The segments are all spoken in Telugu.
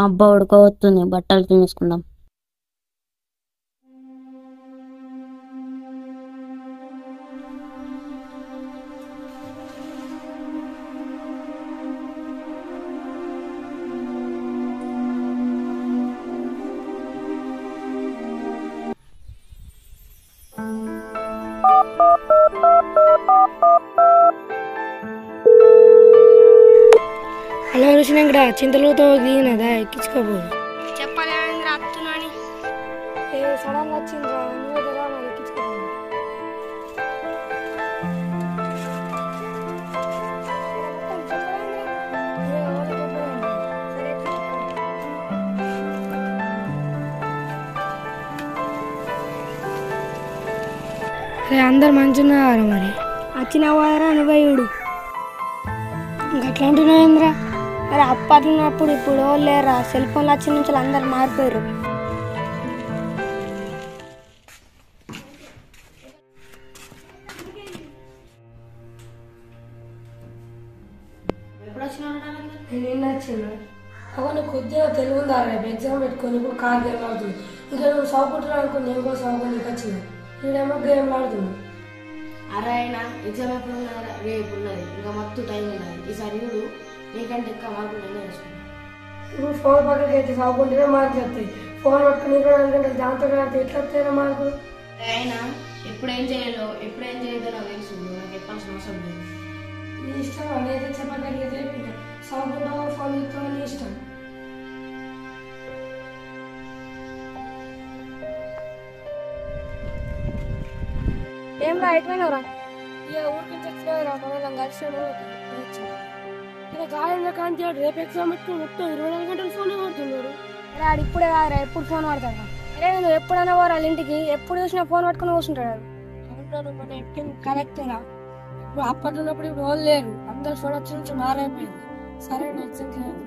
అబ్బా ఉడకవస్తుంది, బట్టలు తినేసుకుందాం. అలా చూసినాక చింతలతో దిగినదా ఎక్కించుకోబోదు. చెప్పాలి అత్తున్నాని సడన్గా వచ్చిందా నువ్వు కదా మరి ఎక్కించుకోబోదు. అందరు మంచున్నారా మరి వచ్చిన పోయారా నువ్వే చూడు. అట్లా అంటున్నావేంద్రా? అరే అప్పట్లున్నప్పుడు ఇప్పుడు లేరా, సెల్ ఫోన్లు వచ్చిన నుంచి అందరు మారిపోయారు. నిన్న వచ్చిన అవును కొద్దిగా తెలుగుందా రేపు ఎగ్జామ్ పెట్టుకొని ఇప్పుడు కార్ గేమ్ ఆడుతుంది. ఇంకా నువ్వు చదువుకుంటున్నావు అనుకో, నేను కూడా చదువుకొని వచ్చిన ఈడేమో గేమ్లు ఆడుతున్నావు. అరే అయినా ఎగ్జామ్ ఎప్పుడు ఉన్నదా? రేపు ఉన్నది, ఇంకా మొత్తం టైం ఉన్నది. ఈసారి చూడు నీకంటే ఎక్కువ మార్కులు నేనే వేసుకున్నాను. నువ్వు ఫోన్ పక్కకి అయితే చదువుకుంటేనే మార్కులు వస్తాయి. ఫోన్ పట్టుకుని 24 గంటలు దాంతో ఆడితే ఎట్లా వస్తాయినా మార్కులు? అయినా ఎప్పుడు ఏం చేయాలో ఎప్పుడు ఏం చేయదో నాకు తెలుసు, నాకు చెప్పాల్సిన అవసరం లేదు. నీ ఇష్టం, అనేది చెప్పడానికి అయితే చదువుకుంటావా ఫోన్ చూస్తావా నీ ఇష్టం. ఏం రా ఎటువైనవరా? ఇక ఊరికి తెచ్చినరా మనం కలిసాను. ఇక గాయంలో కాంతి రేపు ఎగ్జామ్ పెట్టుకుని మొత్తం 24 గంటలు ఫోన్ వాడుతున్నాడు. అరే ఆడు ఇప్పుడే కాదురా, ఎప్పుడు ఫోన్ వాడతాడు. అరే నువ్వు ఎప్పుడైనా పోరాలి ఇంటికి, ఎప్పుడు చూసినా ఫోన్ పట్టుకుని కూర్చుంటాడు. అవునాడు మన ఎప్పుడు కరెక్టేరా. ఇప్పుడు అప్పట్లో ఉన్నప్పుడు ఇప్పుడు వాళ్ళు లేరు, అందరు చూడొచ్చు నుంచి మారైపోయింది. సరే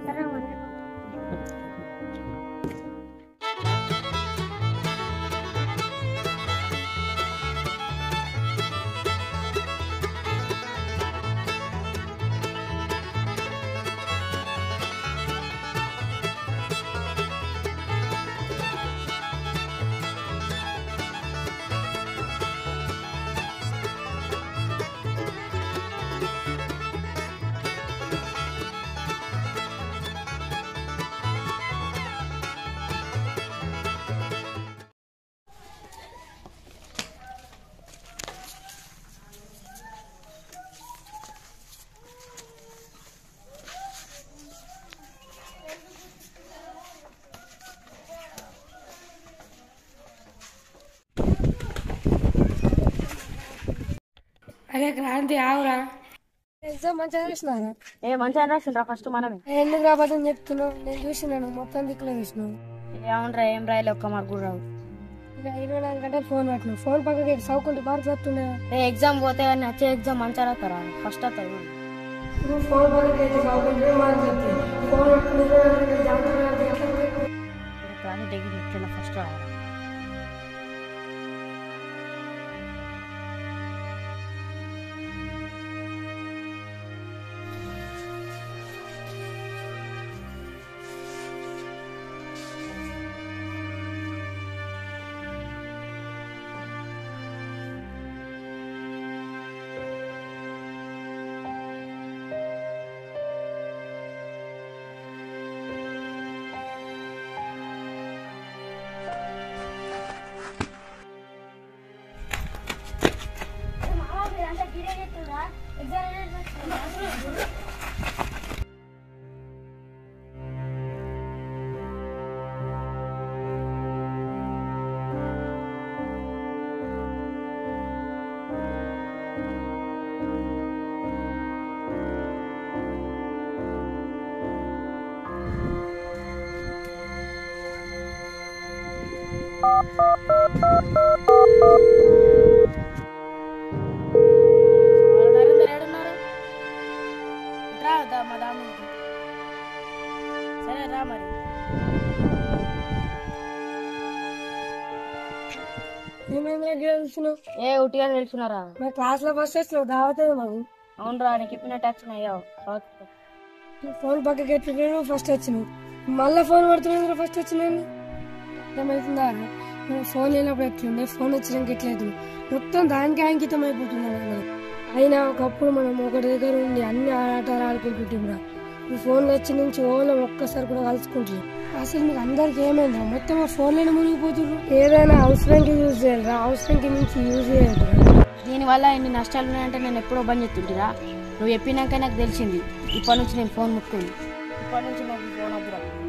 సరే మరి. అరే క్రాంతి ఆవురా, ఎగ్జామ్ మంచిగా చూసినాను. మంచిగా రాసిండ్రా ఫస్ట్ మనమే. ఎందుకు రాబోదని చెప్తున్నావు? నేను చూసినాను మొత్తం దిక్కులో చూసినావు. ఏమనరా ఏం రాయలే, ఒక్క మార్కు కూడా రావు. ఇక 24 గంటలు ఫోన్ పట్టినావు. ఫోన్ పక్కకి చదువుకుంటూ మార్క్స్ వస్తుండే. ఎగ్జామ్ పోతే కానీ వచ్చే ఎగ్జామ్ మంచిగా రాస్తారా? ఫస్ట్ వస్తాయి. నువ్వు ఫోన్ పక్కకి అయితే చదువుకుంటే మార్క్స్ వస్తాయి. ఫోన్ పట్టుకుని 24 గంటలు జాగ్రత్తగా ఆడితే ఎట్లా పోయి? కానీ డిగ్రీ ఎట్లా ఫస్ట్ రావాలి. సరే రా మరి. ఏ ఉట్టిగా నిల్చున్నారా? క్లాస్ లో ఫస్ట్ వచ్చినావు, దావతే మాకు. అవునరా, నీకు చెప్పిన ట్యాక్స్ అయ్యావు. ఫోన్ పక్కకి ఎట్లా ఫస్ట్ వచ్చినావు. మళ్ళీ ఫోన్ పడుతున్నాయి ఫస్ట్ వచ్చినాను ఏమవుతుందా ఫోన్ లేనప్పుడు ఎట్లుండే ఫోన్ వచ్చినాక ఎట్లయితుంది మొత్తం దానికే అంకితం అయిపోతున్నాను. అయినా ఒకప్పుడు మనం ఒకటి దగ్గర ఉండి అన్ని ఆటలు ఆడుకుంటుంటాం. ఈ ఫోన్లో వచ్చి నుంచి ఓలో ఒక్కసారి కూడా కలుసుకుంటున్నాం. అసలు మీకు అందరికి ఏమైందా మొత్తం ఆ ఫోన్లోనే మునిగిపోతున్నారు. ఏదైనా అవసరానికి యూజ్ చేయాలి, అవసరానికి మించి యూజ్ చేయదు. దీనివల్ల ఎన్ని నష్టాలు ఉన్నాయంటే నేను ఎప్పుడో బంద్ చేస్తుంటిరా. నువ్వు చెప్పినాక నాకు తెలిసింది. ఇప్పటి నుంచి నేను ఫోన్ ముట్టుకుంది. ఇప్పటి నుంచి నాకు ఫోన్ వద్దురా.